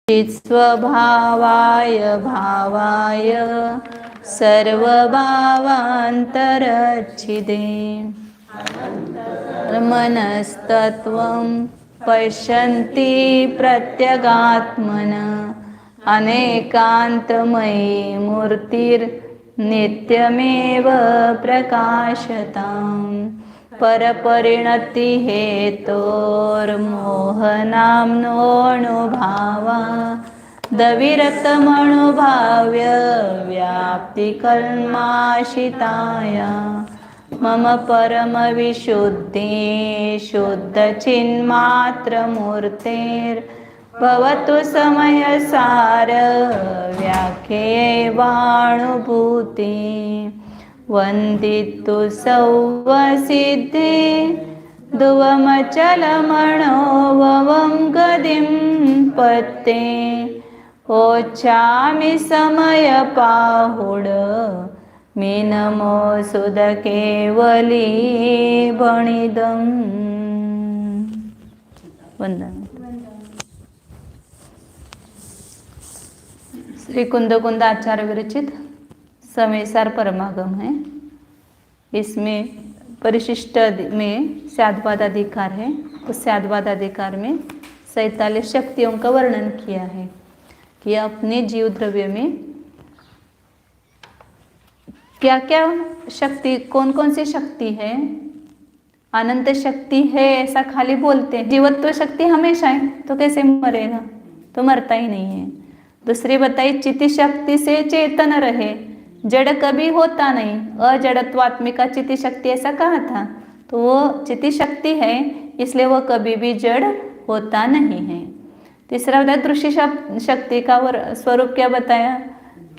स्वभावाय भावाय सर्वभावान्तरच्छिदे मनस्तत्त्वं पश्यन्ति प्रत्यगात्मन अनेकान्तमयी मूर्तिर्नित्यमेव प्रकाशताम् परपरिणति हेतोर्मोहनाम्नोऽनुभावा दविरक्तमनुभाव्य व्याप्तिकल्माशिताया मम परमविशुद्धि शुद्धचिन्मात्रमूर्तेर्भवतु समयसार व्याख्येवानुभूति वन्दितु सौवसिद्धे ध्रुवमचलमणोभवं गतिं पत्ते ओच्छामि समयपाहुड मे नमो सुदकेवली भणिदं वंदन। श्री कुंद आचार्य विरचित समयसार परमागम है। इसमें परिशिष्ट में स्याद्वाद अधिकार है। उस स्याद्वाद अधिकार में 47 शक्तियों का वर्णन किया है कि अपने जीव द्रव्य में क्या क्या शक्ति, कौन कौन सी शक्ति है। अनंत शक्ति है ऐसा खाली बोलते हैं। जीवत्व शक्ति हमेशा है तो कैसे मरेगा, तो मरता ही नहीं है। दूसरी बताई चिति शक्ति से चेतन रहे, जड़ कभी होता नहीं। अजड़त्वात्मिका चिति शक्ति ऐसा कहा था, तो वो चिति शक्ति है इसलिए वो कभी भी जड़ होता नहीं है। तीसरा बताया दृश्य शक्ति का स्वरूप क्या बताया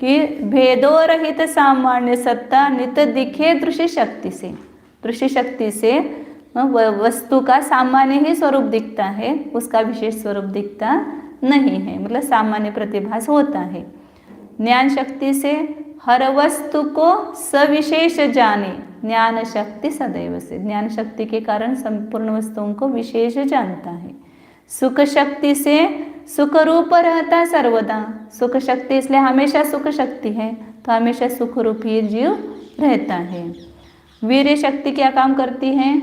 कि भेदो रहित सामान्य सत्ता नित दिखे दृश्य शक्ति से। दृश्य शक्ति से वस्तु का सामान्य ही स्वरूप दिखता है, उसका विशेष स्वरूप दिखता नहीं है, मतलब सामान्य प्रतिभास होता है। ज्ञान शक्ति से हर वस्तु को सविशेष जाने, ज्ञान शक्ति सदैव से ज्ञान शक्ति के कारण संपूर्ण वस्तुओं को विशेष जानता है। सुख शक्ति से सुख रूप रहता सर्वदा। सुख शक्ति इसलिए हमेशा सुख शक्ति है, तो हमेशा सुख रूप ही जीव रहता है। वीर्य शक्ति क्या काम करती है,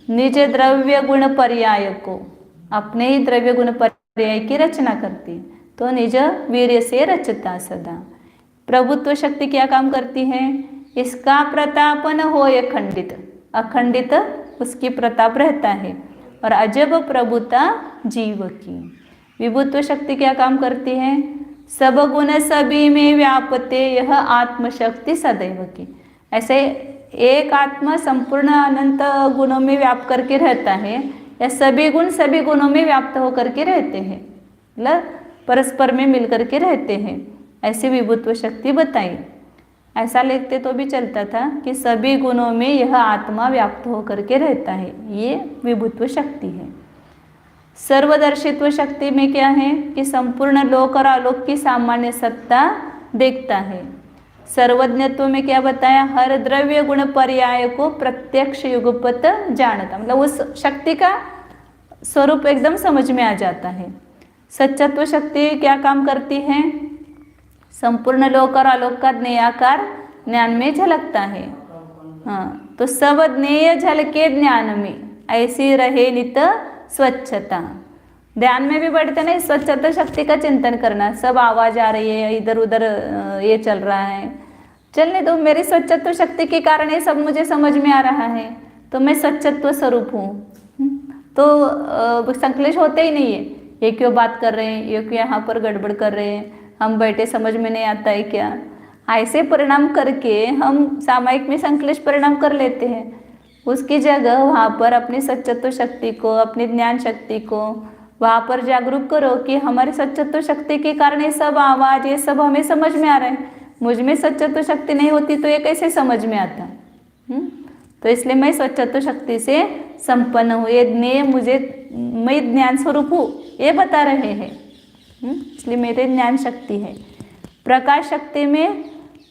निज द्रव्य गुण पर्याय को, अपने ही द्रव्य गुण पर्याय की रचना करती है, तो निज वीर्य से रचता सदा। प्रभुत्व शक्ति क्या काम करती है, इसका प्रताप न होय खंडित, अखंडित उसकी प्रताप रहता है, और अजब प्रभुता जीव की। विभुत्व शक्ति क्या काम करती है, सब गुण सभी में व्यापते यह आत्मशक्ति सदैव की। ऐसे एक आत्मा संपूर्ण अनंत गुणों में व्याप्त करके रहता है, या सभी गुण सभी गुणों में व्याप्त होकर के रहते हैं, मतलब परस्पर में मिलकर के रहते हैं। ऐसी विभुत्व शक्ति बताई। ऐसा लिखते तो भी चलता था कि सभी गुणों में यह आत्मा व्याप्त होकर के रहता है, ये विभुत्व शक्ति है। सर्वदर्शित्व शक्ति में क्या है कि संपूर्ण लोक और आलोक की सामान्य सत्ता देखता है। सर्वज्ञत्व में क्या बताया, हर द्रव्य गुण पर्याय को प्रत्यक्ष युगपत जानता, मतलब उस शक्ति का स्वरूप एकदम समझ में आ जाता है। सच्चत्व शक्ति क्या काम करती है, संपूर्ण लोक और आलोक का ज्ञेयाकार ज्ञान में झलकता है। हाँ, तो सब ज्ञेय झलके ज्ञान में, ऐसी रहे नित स्वच्छता। ध्यान में भी बढ़ते नहीं, स्वच्छता शक्ति का चिंतन करना। सब आवाज आ रही है, इधर उधर ये चल रहा है, चलने दो, मेरी स्वच्छत्व शक्ति के कारण ये सब मुझे समझ में आ रहा है, तो मैं स्वच्छत्व स्वरूप हूँ। तो संकलेश होते ही नहीं है, ये क्यों बात कर रहे हैं, ये क्यों यहाँ पर गड़बड़ कर रहे हैं, हम बैठे समझ में नहीं आता है क्या, ऐसे परिणाम करके हम सामायिक में संकलेश परिणाम कर लेते हैं। उसकी जगह वहाँ पर अपनी सच्चत्व शक्ति को, अपनी ज्ञान शक्ति को वहाँ पर जागरूक करो कि हमारी सच्चत्व शक्ति के कारण ये सब आवाज़, ये सब हमें समझ में आ रहा है। मुझ में सच्चत्व शक्ति नहीं होती तो ये कैसे समझ में आता। तो इसलिए मैं सच्चत्व शक्ति से संपन्न हूँ, ये ज्ञेय मुझे, मैं ज्ञान स्वरूप हूँ, ये बता रहे हैं। इसलिए मेरे ज्ञान शक्ति है। प्रकाश शक्ति में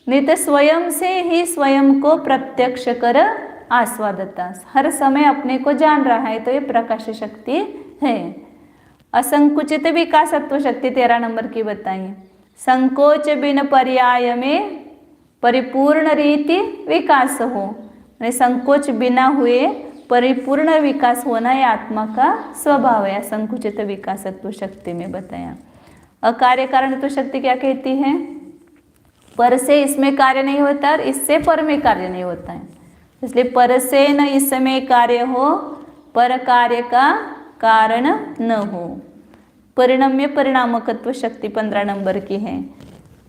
नित स्वयं से ही स्वयं को प्रत्यक्ष कर आस्वादता, हर समय अपने को जान रहा है, तो ये प्रकाश शक्ति है। असंकुचित विकासत्व शक्ति 13 नंबर की बताइए। संकोच बिन पर्याय में परिपूर्ण रीति विकास हो, यानी संकोच बिना हुए परिपूर्ण विकास होना ये आत्मा का स्वभाव है। असंकुचित विकासत्व शक्ति में बताया। अकार्य कारणत्व शक्ति क्या कहती है? पर से इसमें कार्य नहीं होता और इससे पर में कार्य नहीं होता है, इसलिए पर से न इसमें कार्य हो, पर कार्य का कारण न हो। परिणम्य परिणामकत्व शक्ति 15 नंबर की है।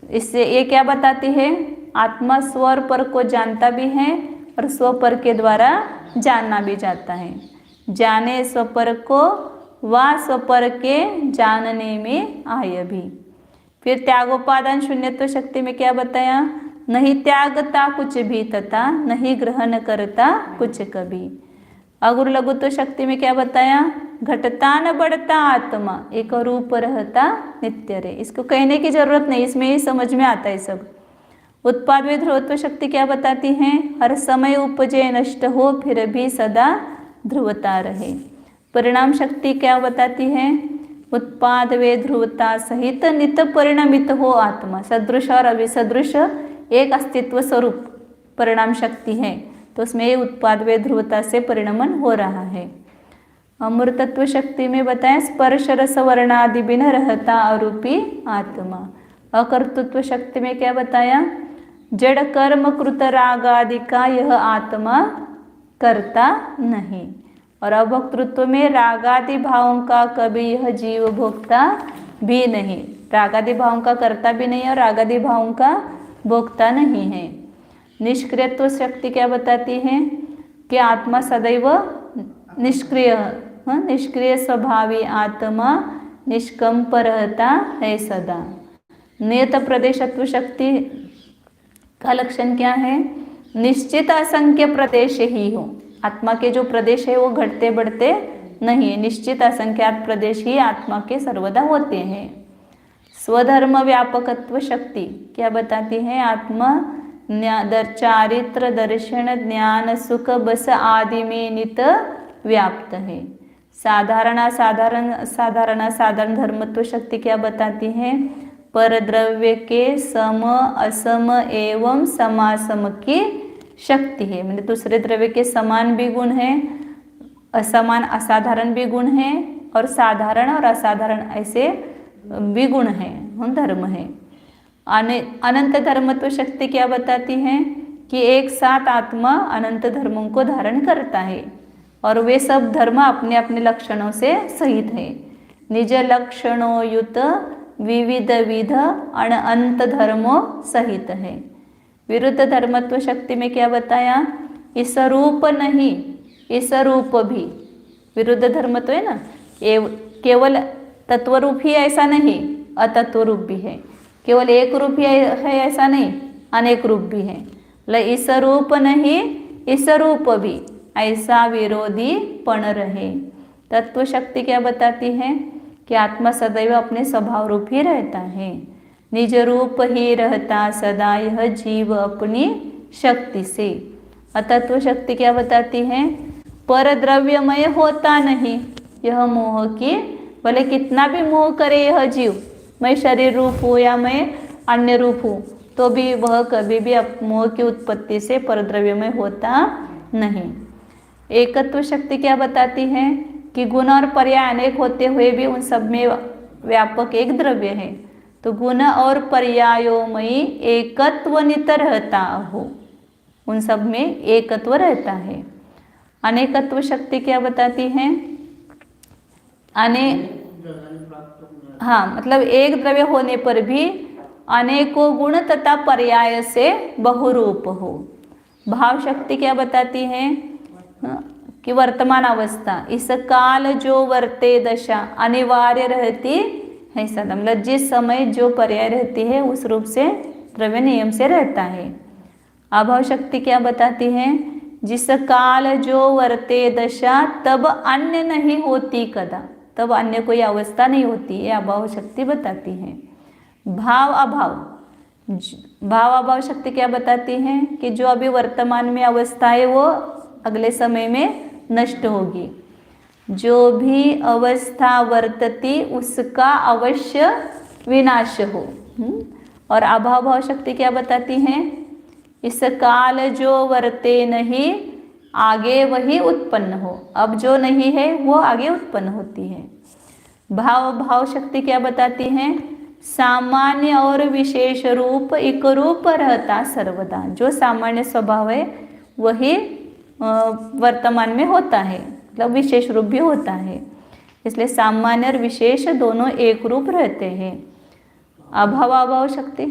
इससे ये क्या बताती है? आत्मा स्व और पर को जानता भी है और स्व पर के द्वारा जानना भी जाता है। जाने स्व पर को व स्व पर के जानने में आय भी। फिर त्यागोपादान शून्यत्व शक्ति में क्या बताया? नहीं त्यागता कुछ भी तथा नहीं ग्रहण करता कुछ कभी। अगुर लघुत्व शक्ति में क्या बताया? घटता न बढ़ता आत्मा एक रूप रहता नित्य रे। इसको कहने की जरूरत नहीं, इसमें ही समझ में आता है सब। उत्पाद व ध्रुवत्व शक्ति क्या बताती है? हर समय उपजे नष्ट हो फिर भी सदा ध्रुवता रहे। परिणाम शक्ति क्या बताती है? उत्पाद वे ध्रुवता सहित नित परिणमित हो आत्मा। सदृश और अविसदृश एक अस्तित्व स्वरूप परिणाम शक्ति है, तो उसमें उत्पाद वे ध्रुवता से परिणमन हो रहा है। अमृतत्व शक्ति में बताएं स्पर्श रस वर्णादि बिन रहता अरूपी आत्मा। अकर्तृत्व शक्ति में क्या बताया? जड़ कर्म कृत राग आदि का यह आत्मा करता नहीं। और अभोक्तृत्व में रागादि भावों का कभी यह जीव भोक्ता भी नहीं। रागादि भावों का करता भी नहीं और रागादि भावों का भोक्ता नहीं है। निष्क्रियत्व शक्ति क्या बताती है? कि आत्मा सदैव निष्क्रिय, निष्क्रिय स्वभावी आत्मा निष्कंप रहता है सदा। नियत प्रदेशत्व शक्ति का लक्षण क्या है? निश्चित असंख्य प्रदेश ही हो। आत्मा के जो प्रदेश है वो घटते बढ़ते नहीं, निश्चित असंख्यात प्रदेश ही आत्मा के सर्वदा होते हैं। स्वधर्म व्यापकत्व शक्ति क्या बताती है? आत्मा चारित्र दर्शन ज्ञान सुख बस आदि में नित व्याप्त है। साधारण साधारण धर्मत्व शक्ति क्या बताती है? पर द्रव्य के सम असम एवं समासम की शक्ति है, मतलब दूसरे द्रव्य के समान भी गुण है, असमान असाधारण भी गुण है और साधारण और असाधारण ऐसे भी गुण है, धर्म है। अनंत धर्मत्व शक्ति क्या बताती है? कि एक साथ आत्मा अनंत धर्मों को धारण करता है और वे सब धर्म अपने अपने लक्षणों से सहित है। निज लक्षणों युत विविध विध अनंत धर्मों सहित है। विरुद्ध धर्मत्व शक्ति में क्या बताया? इस रूप नहीं इस रूप भी। विरुद्ध धर्म तो है ना, केवल तत्वरूप ही ऐसा नहीं, अतत्व रूप भी है। केवल एक रूप ही है ऐसा नहीं, अनेक रूप भी है। इस रूप नहीं इस रूप भी, ऐसा विरोधी पण रहे। तत्व शक्ति क्या बताती है? कि आत्मा सदैव अपने स्वभाव रूप ही रहता है, निज रूप ही रहता सदा यह जीव अपनी शक्ति से। अतत्व शक्ति क्या बताती है? पर द्रव्यमय होता नहीं यह मोह की, भले कितना भी मोह करे यह जीव, मैं शरीर रूप हूँ या मैं अन्य रूप हूँ, तो भी वह कभी भी मोह की उत्पत्ति से परद्रव्यमय होता नहीं। एकत्व शक्ति क्या बताती है? कि गुण और पर्याय अनेक होते हुए भी उन सब में व्यापक एक द्रव्य है, तो गुण और पर्यायोमयी एकत्व नित रहता हो, उन सब में एकत्व रहता है। अनेकत्व शक्ति क्या बताती है? मतलब एक द्रव्य होने पर भी अनेकों गुण तथा पर्याय से बहुरूप हो। भाव शक्ति क्या बताती है? कि वर्तमान अवस्था इस काल जो वर्ते दशा अनिवार्य रहती है सदा, मतलब जिस समय जो पर्याय रहती है उस रूप से द्रव्य नियम से रहता है। अभाव शक्ति क्या बताती है? जिस काल जो वर्ते दशा तब अन्य नहीं होती कदा, तब अन्य कोई अवस्था नहीं होती, ये अभाव शक्ति बताती है। भाव अभाव शक्ति क्या बताती है? कि जो अभी वर्तमान में अवस्था है वो अगले समय में नष्ट होगी। जो भी अवस्था वर्तती उसका अवश्य विनाश हो। और अभाव भाव शक्ति क्या बताती हैं? इस काल जो वर्ते नहीं आगे वही उत्पन्न हो। अब जो नहीं है वो आगे उत्पन्न होती है। भाव भाव शक्ति क्या बताती हैं? सामान्य और विशेष रूप एक रूप रहता सर्वदा। जो सामान्य स्वभाव है वही वर्तमान में होता है, मतलब विशेष रूप भी होता है। इसलिए सामान्य और विशेष दोनों एक रूप रहते हैं। अभाव अभाव शक्ति,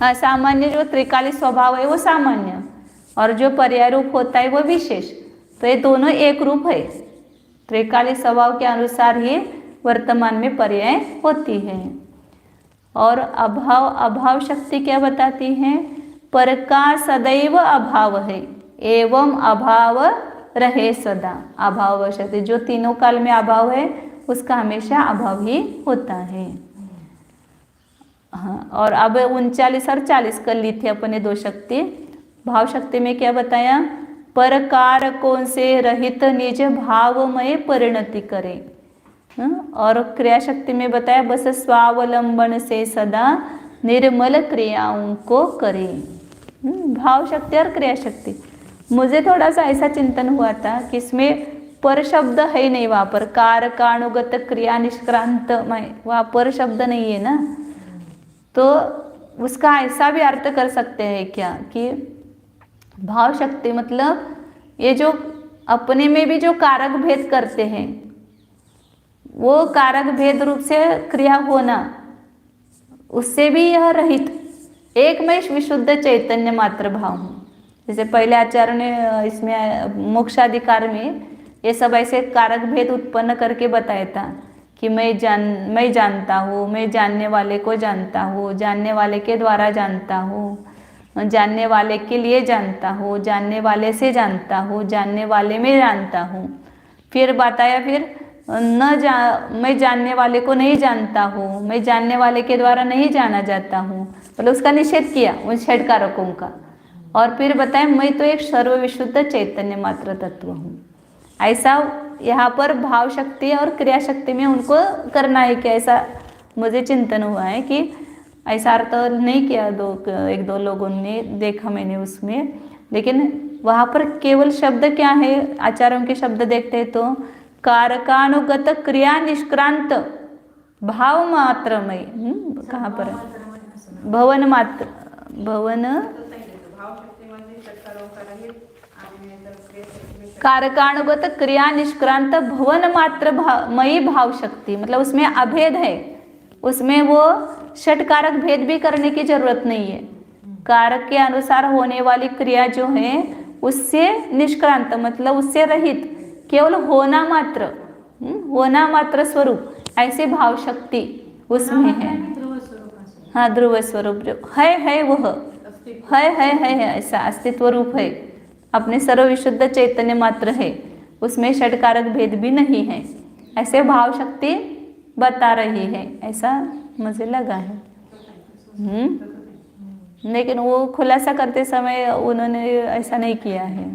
हाँ, सामान्य जो त्रिकाली स्वभाव है वो सामान्य, और जो पर्याय रूप होता है वो विशेष। तो ये दोनों एक रूप है। त्रिकाली स्वभाव के अनुसार ही वर्तमान में पर्याय होती है। और अभाव अभाव शक्ति क्या बताती है? पर का सदैव अभाव है एवं अभाव रहे सदा। अभाव शक्ति जो तीनों काल में अभाव है उसका हमेशा अभाव ही होता है। हाँ, और अब 39 और 40 कर ली थी अपने दो शक्ति। भाव शक्ति में क्या बताया? पर कारकों से रहित निज भावमय परिणति करे। और क्रिया शक्ति में बताया बस स्वावलंबन से सदा निर्मल क्रियाओं को करे। भाव शक्ति और क्रिया शक्ति, मुझे थोड़ा सा ऐसा चिंतन हुआ था कि इसमें पर शब्द है नहीं, वहाँ पर कारकानुगत क्रिया निष्क्रांत वहाँ पर शब्द नहीं है ना, तो उसका ऐसा भी अर्थ कर सकते हैं क्या कि भाव शक्ति मतलब ये जो अपने में भी जो कारक भेद करते हैं वो कारक भेद रूप से क्रिया होना, उससे भी यह रहित एक मैं विशुद्ध चैतन्य मात्र भाव हूँ। जैसे पहले आचार्य ने इसमें मोक्षाधिकार में ये सब ऐसे कारक भेद उत्पन्न करके बताया था कि मैं जानता हूँ, मैं जानने वाले को जानता हूँ, जानने वाले के द्वारा जानता हूँ, जानने वाले के लिए जानता हूँ, जानने वाले से जानता हूँ, जानने वाले में जानता हूँ। फिर बताया फिर मैं जानने वाले को नहीं जानता हूँ, मैं जानने वाले के द्वारा नहीं जाना जाता हूँ, मतलब उसका निषेध किया उन षड कारकों का। और फिर बताया मैं तो एक सर्वविशुद्ध चैतन्य मात्र तत्व हूँ। ऐसा यहाँ पर भाव शक्ति और क्रिया शक्ति में उनको करना है कि ऐसा मुझे चिंतन हुआ है कि ऐसा अर्थ नहीं किया एक दो लोगों ने देखा मैंने उसमें, लेकिन वहाँ पर केवल शब्द क्या है, आचार्यों के शब्द देखते हैं तो कारकानुगत क्रिया निष्क्रांत भाव मात्रमय। कहाँ पर भवन मात्र भवन कारकानुगत क्रिया निष्क्रांत भवन मात्र मयी भाव शक्ति, मतलब उसमें अभेद है, उसमें वो षटकारक भेद भी करने की जरूरत नहीं है। कारक के अनुसार होने वाली क्रिया जो है उससे निष्क्रांत मतलब उससे रहित, केवल होना मात्र स्वरूप, ऐसे भाव शक्ति उसमें है। हाँ, ध्रुव स्वरूप जो है वह है ऐसा अस्तित्व रूप है, अपने सर्वविशुद्ध चैतन्य मात्र है, उसमें षटकारक भेद भी नहीं है, ऐसे भाव शक्ति बता रही है, ऐसा मुझे लगा है। लेकिन वो खुलासा करते समय उन्होंने ऐसा नहीं किया है।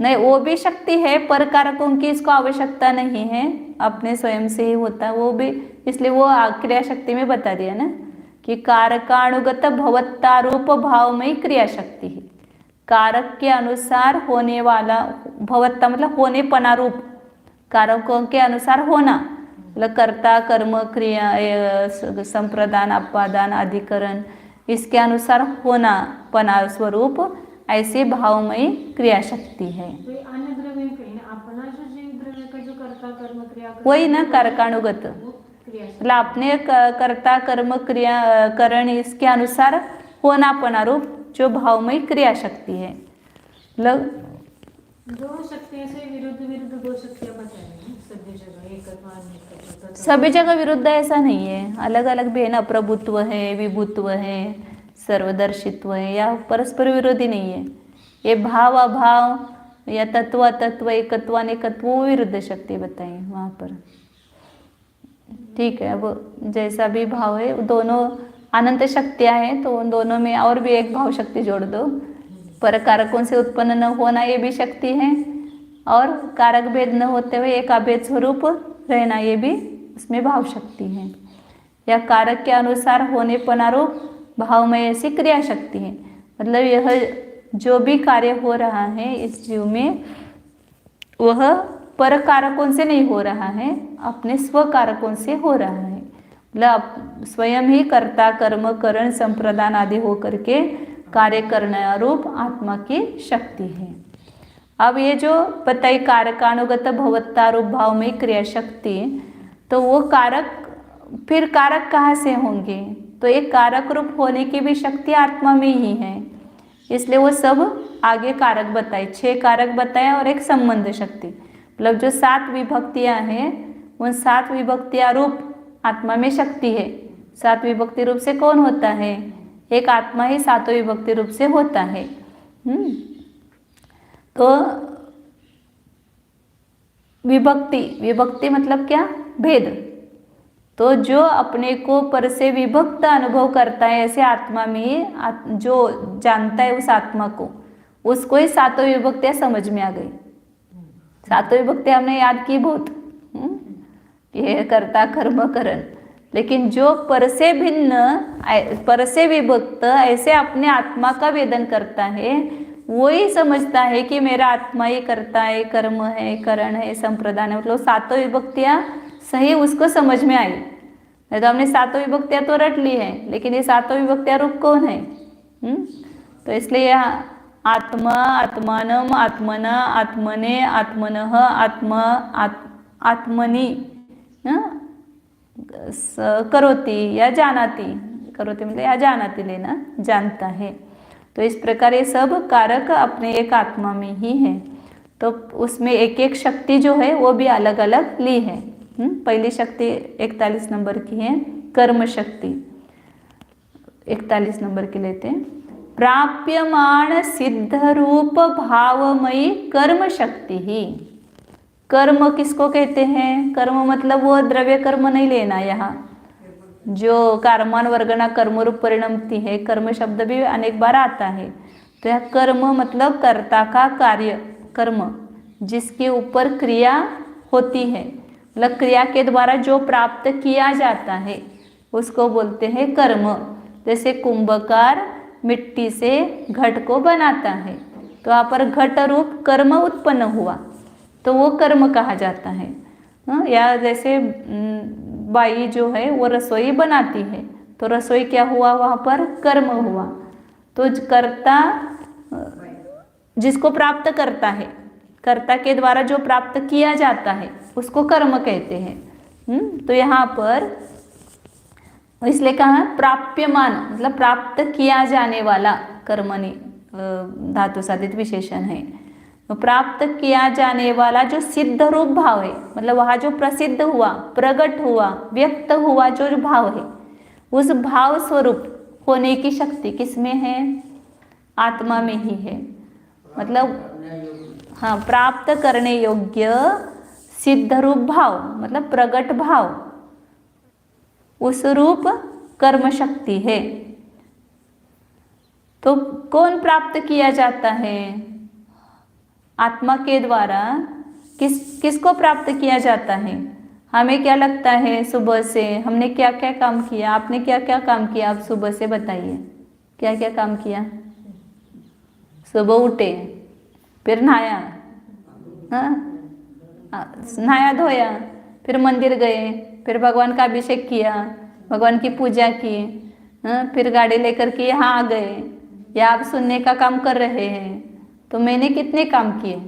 नहीं, वो भी शक्ती है, पर कारकों की इसको आवश्यकता नहीं है, अपने स्वयं से ही होता है वो भी, इसलिए वो क्रिया शक्ति में बता दिया ना कि कारकानुगत भवत्ता रूप भावमयी क्रिया शक्ति है। कारक के अनुसार होने वाला, भवत्ता मतलब होने पना रूप, कारकों के अनुसार होना मतलब कर्ता कर्म क्रिया संप्रदान अपादान अधिकरण, इसके अनुसार होना पना स्वरूप, ऐसी भावमयी क्रिया शक्ति है। अन्य द्रव्य अपना जो जीव द्रव्य का जो कर्ता कर्म क्रिया वही ना कारकानुगत, मतलब अपने कर्ता कर्म क्रिया करण इसके अनुसार होना पना रूप जो भावमयी क्रिया शक्ति है। मतलब दो शक्तियों से विरुद्ध दो शक्तियां बताई सभी जगह एकत्व, सभी जगह विरुद्ध ऐसा नहीं है, अलग अलग भी है ना, प्रभुत्व है, विभुत्व है, सर्वदर्शित्व है, या परस्पर विरोधी नहीं है। ये भाव अभाव या तत्व तत्व एकत्व अनेकत्व विरुद्ध शक्ति बताई वहाँ पर। ठीक है, अब जैसा भी भाव है दोनों अनंत शक्तियाँ हैं, तो उन दोनों में और भी एक भाव शक्ति जोड़ दो। पर कारकों से उत्पन्न न होना ये भी शक्ति है, और कारक भेद न होते हुए एक अभेद स्वरूप रहना ये भी उसमें भाव शक्ति है। या कारक के अनुसार होने पनारूप भावमय ऐसी क्रिया शक्ति है। मतलब यह जो भी कार्य हो रहा है इस जीव में, वह पर कारकों से नहीं हो रहा है, अपने स्व कारकों से हो रहा है। मतलब स्वयं ही कर्ता कर्म करण संप्रदान आदि हो करके कार्य करने रूप आत्मा की शक्ति है। अब ये जो बताई कारकानुगत भवत्ता रूप भाव में क्रिया शक्ति, तो वो कारक, फिर कारक कहाँ से होंगे? तो एक कारक रूप होने की भी शक्ति आत्मा में ही है, इसलिए वो सब आगे कारक बताए, 6 कारक बताए और एक संबंध शक्ति। मतलब जो 7 विभक्तियां हैं, उन 7 विभक्तियां रूप आत्मा में शक्ति है। 7 विभक्ति रूप से कौन होता है? एक आत्मा ही 7 विभक्ति रूप से होता है। तो विभक्ति मतलब क्या? भेद। तो जो अपने को पर से विभक्त अनुभव करता है, ऐसे आत्मा में जो जानता है उस आत्मा को, उसको ही 7 विभक्तियां समझ में आ गई। 7 विभक्तियां हमने याद की बहुत, ये कर्ता कर्म करण। लेकिन जो पर से भिन्न, पर से विभक्त ऐसे अपने आत्मा का वेदन करता है, वो ही समझता है कि मेरा आत्मा ही करता है, कर्म है, करण है, संप्रदान है। मतलब 7 विभक्तियां सही उसको समझ में आई। नहीं तो हमने 7 विभक्तियां तो रट ली है, लेकिन ये 7 विभक्तियां रूप कौन है? तो इसलिए यहाँ आत्मा, आत्मानम, आत्मना, आत्मने, आत्मनः, आत्मा, आत्मनि करोति या जानाति, करोति मतलब या जानाति लेना, जानता है। तो इस प्रकार ये सब कारक अपने एक आत्मा में ही है। तो उसमें एक एक शक्ति जो है वो भी अलग अलग ली है। पहली शक्ति 41 नंबर की है, कर्म शक्ति। 41 नंबर की लेते हैं। प्राप्यमाण सिद्ध रूप भावमयी कर्म शक्ति ही। कर्म किसको कहते हैं? कर्म मतलब वो द्रव्य कर्म नहीं लेना, यहाँ जो कर्मान वर्गना कर्म रूप परिणमती है, कर्म शब्द भी अनेक बार आता है। तो यह कर्म मतलब कर्ता का कार्य, कर्म जिसके ऊपर क्रिया होती है, मतलब क्रिया के द्वारा जो प्राप्त किया जाता है उसको बोलते हैं कर्म। जैसे कुंभकार मिट्टी से घट को बनाता है, तो यहाँ पर घट रूप कर्म उत्पन्न हुआ, तो वो कर्म कहा जाता है। या जैसे बाई जो है वो रसोई बनाती है, तो रसोई क्या हुआ? वहाँ पर कर्म हुआ। तो कर्ता जिसको प्राप्त करता है, कर्ता के द्वारा जो प्राप्त किया जाता है उसको कर्म कहते हैं। तो यहाँ पर इसलिए कहा प्राप्यमान मतलब प्राप्त किया जाने वाला, कर्मणि धातु साधित विशेषण है। तो प्राप्त किया जाने वाला जो सिद्ध रूप भाव है, मतलब वहाँ जो प्रसिद्ध हुआ, प्रकट हुआ, व्यक्त हुआ जो भाव है, उस भाव स्वरूप होने की शक्ति किसमें है? आत्मा में ही है। मतलब हाँ, प्राप्त करने योग्य सिद्ध रूप भाव मतलब प्रकट भाव, उस रूप कर्म शक्ति है। तो कौन प्राप्त किया जाता है? आत्मा के द्वारा। किसको प्राप्त किया जाता है? हमें क्या लगता है सुबह से हमने क्या क्या काम किया? आपने क्या क्या काम किया? आप सुबह से बताइए, क्या क्या काम किया? सुबह उठे, फिर नहाया, नहाया धोया, फिर मंदिर गए, फिर भगवान का अभिषेक किया, भगवान की पूजा की, फिर गाड़ी लेकर के यहाँ आ गए, या आप सुनने का काम कर रहे हैं। तो मैंने कितने काम किए?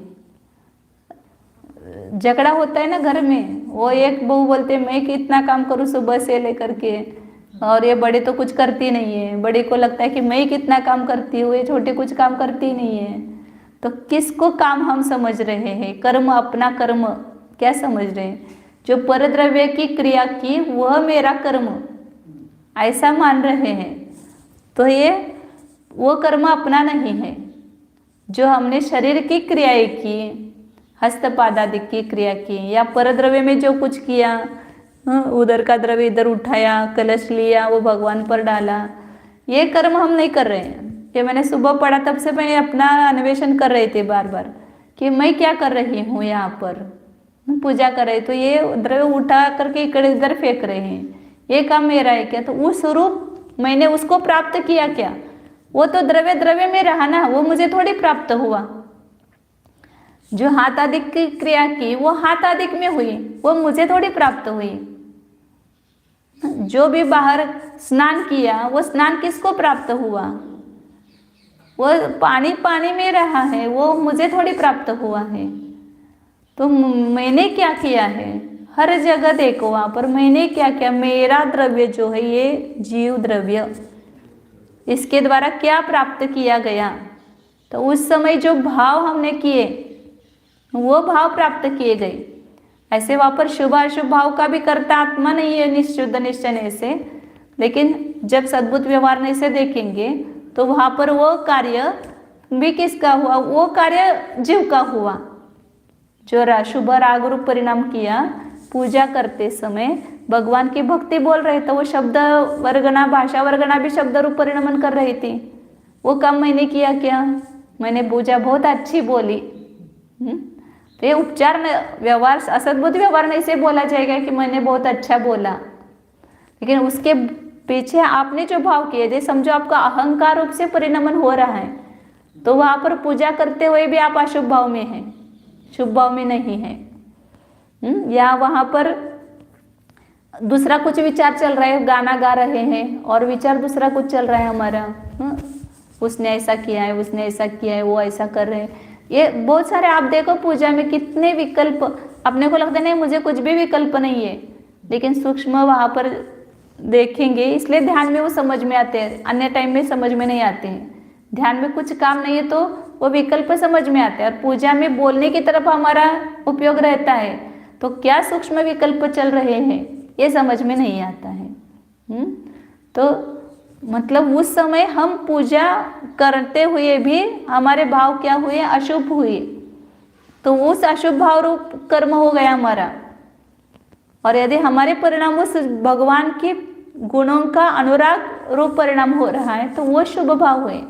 झगड़ा होता है ना घर में, वो एक बहू बोलते मैं कितना काम करूँ सुबह से लेकर के, और ये बड़े तो कुछ करती नहीं है। बड़े को लगता है कि मैं ही कितना काम करती हूँ, ये छोटे कुछ काम करती नहीं है। तो किसको काम हम समझ रहे हैं? कर्म, अपना कर्म क्या समझ रहे हैं? जो परद्रव्य की क्रिया की वह मेरा कर्म, ऐसा मान रहे हैं। तो ये वो कर्म अपना नहीं है। जो हमने शरीर की क्रियाएं की, हस्तपाद आदि की क्रिया की, या परद्रव्य में जो कुछ किया, उधर का द्रव्य इधर उठाया, कलश लिया, वो भगवान पर डाला, ये कर्म हम नहीं कर रहे हैं। ये मैंने सुबह पढ़ा, तब से मैं अपना अन्वेषण कर रही थी बार बार कि मैं क्या कर रही हूँ यहाँ पर। पूजा कर रहे तो ये द्रव्य उठा करके इधर इधर फेंक रहे हैं, ये काम मेरा है क्या? तो उस रूप मैंने उसको प्राप्त किया क्या? वो तो द्रव्य द्रव्य में रहा ना, वो मुझे थोड़ी प्राप्त हुआ। जो हाथ आदिक की क्रिया की वो हाथ आदिक में हुई, वो मुझे थोड़ी प्राप्त हुई। जो भी बाहर स्नान किया वो स्नान किसको प्राप्त हुआ? वो पानी पानी में रहा है, वो मुझे थोड़ी प्राप्त हुआ है। तो मैंने क्या किया है? हर जगह देखो वहां पर मैंने क्या किया? मेरा द्रव्य जो है ये जीव द्रव्य, इसके द्वारा क्या प्राप्त किया गया? तो उस समय जो भाव हमने किए वो भाव प्राप्त किए गए। ऐसे वहां पर शुभ अशुभ भाव का भी करता आत्मा नहीं है निश्चुद्ध निश्चय से, लेकिन जब सद्बुद्ध व्यवहार से देखेंगे तो वहां पर वो कार्य भी किसका हुआ? वो कार्य जीव का हुआ। जो शुभ राग रूप परिणाम किया, पूजा करते समय भगवान की भक्ति बोल रहे थे, वो शब्द वर्गना भाषा वर्गना भी शब्द रूप परिणमन कर रही थी। वो काम मैंने किया क्या? मैंने पूजा बहुत अच्छी बोली। तो ये उपचार व्यवहार असद्बुद्ध व्यवहार नहीं से बोला जाएगा कि मैंने बहुत अच्छा बोला, लेकिन उसके पीछे आपने जो भाव किए थे, समझो आपका अहंकार रूप से परिणमन हो रहा है, तो वहां पर पूजा करते हुए भी आप अशुभ भाव में हैं, शुभ भाव में नहीं है। या वहां पर दूसरा कुछ विचार चल रहा है, गाना गा रहे हैं और विचार दूसरा कुछ चल रहा है हमारा, उसने ऐसा किया है, उसने ऐसा किया है, वो ऐसा कर रहे हैं। ये बहुत सारे आप देखो पूजा में कितने विकल्प, अपने को लगता नहीं मुझे कुछ भी विकल्प नहीं है, लेकिन सूक्ष्म वहां पर देखेंगे, इसलिए ध्यान में वो समझ में आते हैं, अन्य टाइम में समझ में नहीं आते हैं। ध्यान में कुछ काम नहीं है तो वो विकल्प समझ में आते हैं, और पूजा में बोलने की तरफ हमारा उपयोग रहता है तो क्या सूक्ष्म विकल्प चल रहे हैं ये समझ में नहीं आता है। तो मतलब उस समय हम पूजा करते हुए भी हमारे भाव क्या हुए? अशुभ हुए, तो उस अशुभ भाव रूप कर्म हो गया हमारा। और यदि हमारे परिणाम उस भगवान के गुणों का अनुराग रूप परिणाम हो रहा है तो वो शुभ भाव हुए।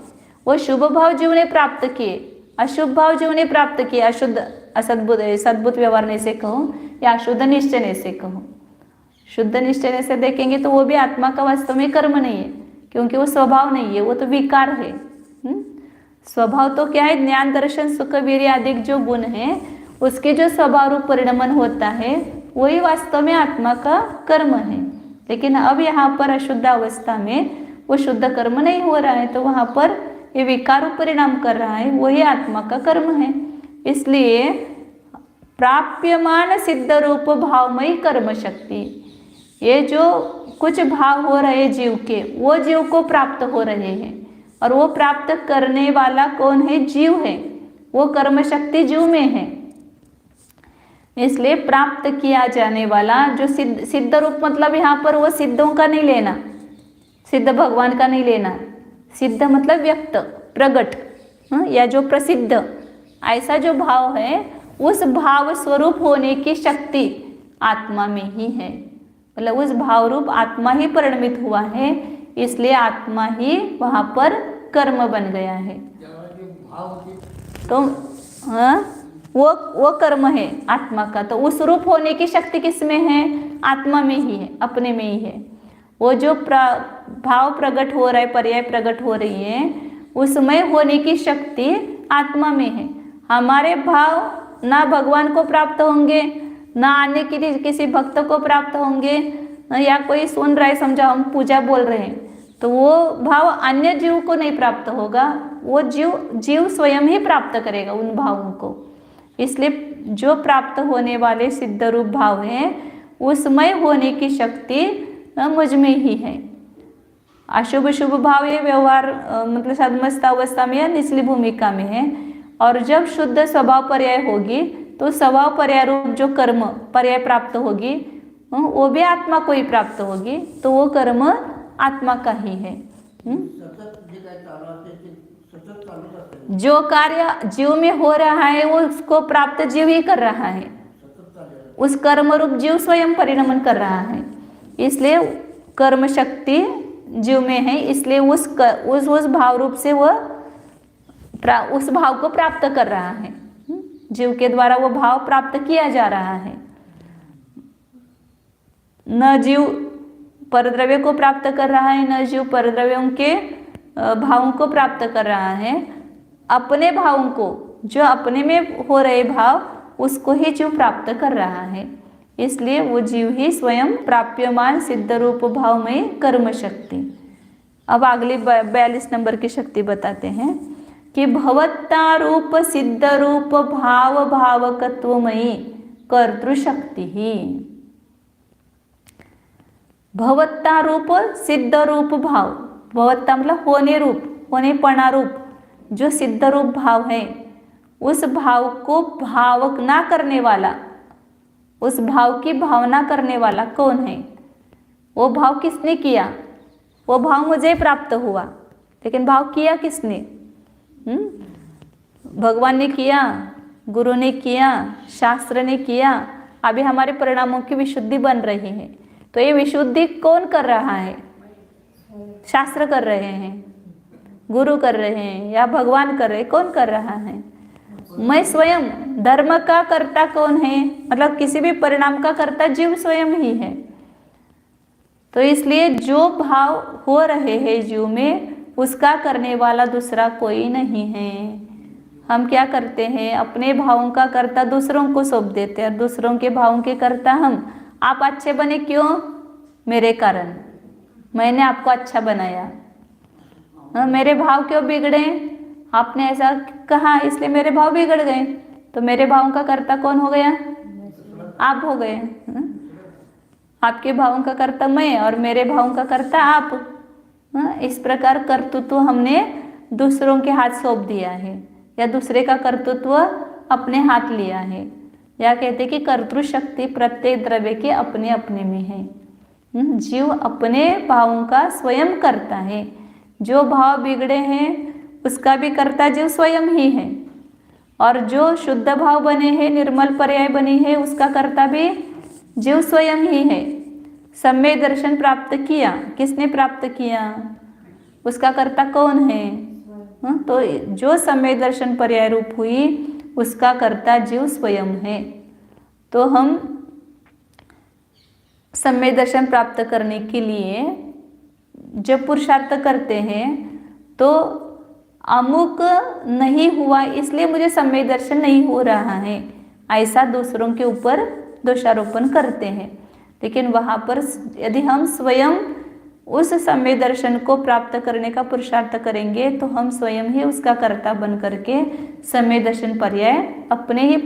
वो शुभ भाव जीव ने प्राप्त किए, अशुभ भाव जीव ने प्राप्त किए। अशुद्ध असद्बुद्ध सद्बुद्ध व्यवहार ने से कहो या अशुद्ध निश्चय ने से कहो। शुद्ध निश्चय से देखेंगे तो वो भी आत्मा का वास्तव में कर्म नहीं है, क्योंकि वो स्वभाव नहीं है, वो तो विकार है। स्वभाव तो क्या है? ज्ञान दर्शन सुख वीर्य आदि जो गुण है उसके जो स्वभाव रूप परिणमन होता है वही वास्तव में आत्मा का कर्म है। लेकिन अब यहाँ पर अशुद्ध अवस्था में वो शुद्ध कर्म नहीं हो रहा है, तो वहां पर ये विकार रूप परिणाम कर रहा है, वही आत्मा का कर्म है। इसलिए प्राप्यमान सिद्ध रूप भावमयी कर्म शक्ति, ये जो कुछ भाव हो रहे जीव के, वो जीव को प्राप्त हो रहे हैं, और वो प्राप्त करने वाला कौन है? जीव है। वो कर्म शक्ति जीव में है। इसलिए प्राप्त किया जाने वाला जो सिद्ध रूप, मतलब यहाँ पर वो सिद्धों का नहीं लेना, सिद्ध भगवान का नहीं लेना। सिद्ध मतलब व्यक्त, प्रगट, या जो प्रसिद्ध, ऐसा जो भाव है उस भाव स्वरूप होने की शक्ति आत्मा में ही है। मतलब उस भाव रूप आत्मा ही परिणमित हुआ है, इसलिए आत्मा ही वहां पर कर्म बन गया है। तो वो कर्म है आत्मा का। तो उस रूप होने की शक्ति किस में है? आत्मा में ही है, अपने में ही है। वो जो भाव प्रकट हो रहा है, पर्याय प्रकट हो रही है, उसमें होने की शक्ति आत्मा में है। हमारे भाव ना भगवान को प्राप्त होंगे, ना आने के लिए किसी भक्त को प्राप्त होंगे, या कोई सुन रहा है, समझा हम पूजा बोल रहे हैं, तो वो भाव अन्य जीव को नहीं प्राप्त होगा, वो जीव स्वयं ही प्राप्त करेगा उन भावों को। इसलिए जो प्राप्त होने वाले सिद्ध रूप भाव हैं उसमें होने की शक्ति मुझ में ही है। अशुभ शुभ भाव ये व्यवहार मतलब सदमस्त अवस्था में या निचली भूमिका में है, और जब शुद्ध स्वभाव पर्याय होगी तो स्वभाव पर्याय रूप जो कर्म पर्याय प्राप्त होगी वो भी आत्मा को ही प्राप्त होगी, तो वो कर्म आत्मा का ही है। जो कार्य जीव में हो रहा है वो उसको प्राप्त जीव ही कर रहा है। उस कर्म रूप जीव स्वयं परिणमन कर रहा है, इसलिए कर्म शक्ति जीव में है, इसलिए उस भाव रूप से वह उस भाव को प्राप्त कर रहा है। जीव के द्वारा वो भाव प्राप्त किया जा रहा है। न जीव परद्रव्य को प्राप्त कर रहा है, न जीव परद्रव्यों के भावों को प्राप्त कर रहा है। अपने भावों को, जो अपने में हो रहे भाव, उसको ही जीव प्राप्त कर रहा है। इसलिए वो जीव ही स्वयं प्राप्यमान सिद्ध रूप भाव में कर्म शक्ति। अब अगली 42 नंबर की शक्ति बताते हैं कि भवत्ता रूप सिद्ध रूप भाव भावकत्वमयी कर्तृशक्ति ही। भवत्ता रूप सिद्ध रूप भाव, भवत्ता मतलब होने रूप, होनेपणा रूप, जो सिद्ध रूप भाव है, उस भाव को भावक ना करने वाला, उस भाव की भावना करने वाला कौन है? वो भाव किसने किया? वो भाव मुझे प्राप्त हुआ, लेकिन भाव किया किसने? भगवान ने किया, गुरु ने किया, शास्त्र ने किया। अभी हमारे परिणामों की विशुद्धि बन रही है, तो ये विशुद्धि कौन कर रहा है? शास्त्र कर रहे हैं, गुरु कर रहे हैं, या भगवान कर रहे हैं? कौन कर रहा है? मैं स्वयं। धर्म का कर्ता कौन है? मतलब किसी भी परिणाम का कर्ता जीव स्वयं ही है। तो इसलिए जो भाव हो रहे हैं जीव में, उसका करने वाला दूसरा कोई नहीं है। हम क्या करते हैं? अपने भावों का कर्ता दूसरों को सौंप देते हैं, और दूसरों के भावों के कर्ता हम। आप अच्छे बने क्यों? मेरे कारण, मैंने आपको अच्छा बनाया। मेरे भाव क्यों बिगड़े? आपने ऐसा कहा, इसलिए मेरे भाव बिगड़ गए। तो मेरे भावों का कर्ता कौन हो गया? आप हो गए। आपके भावों का कर्ता मैं, और मेरे भावों का कर्ता आप। इस प्रकार कर्तृत्व हमने दूसरों के हाथ सौंप दिया है, या दूसरे का कर्तृत्व अपने हाथ लिया है। या कहते कि कर्तृशक्ति प्रत्येक द्रव्य के अपने अपने में है। जीव अपने भावों का स्वयं करता है। जो भाव बिगड़े हैं उसका भी कर्ता जीव स्वयं ही है, और जो शुद्ध भाव बने हैं, निर्मल पर्याय बनी है, उसका कर्ता भी जीव स्वयं ही है। सम्यक दर्शन प्राप्त किया, किसने प्राप्त किया? उसका कर्ता कौन है? तो जो सम्यक दर्शन पर्याय रूप हुई, उसका कर्ता जीव स्वयं है। तो हम सम्यक दर्शन प्राप्त करने के लिए जब पुरुषार्थ करते हैं, तो अमुक नहीं हुआ इसलिए मुझे सम्यक दर्शन नहीं हो रहा है, ऐसा दूसरों के ऊपर दोषारोपण करते हैं। लेकिन वहाँ पर यदि हम स्वयं उस सम्यक दर्शन को प्राप्त करने का पुरुषार्थ करेंगे, तो हम स्वयं ही उसका कर्ता बन करके सम्यक दर्शन पर्याय अपने ही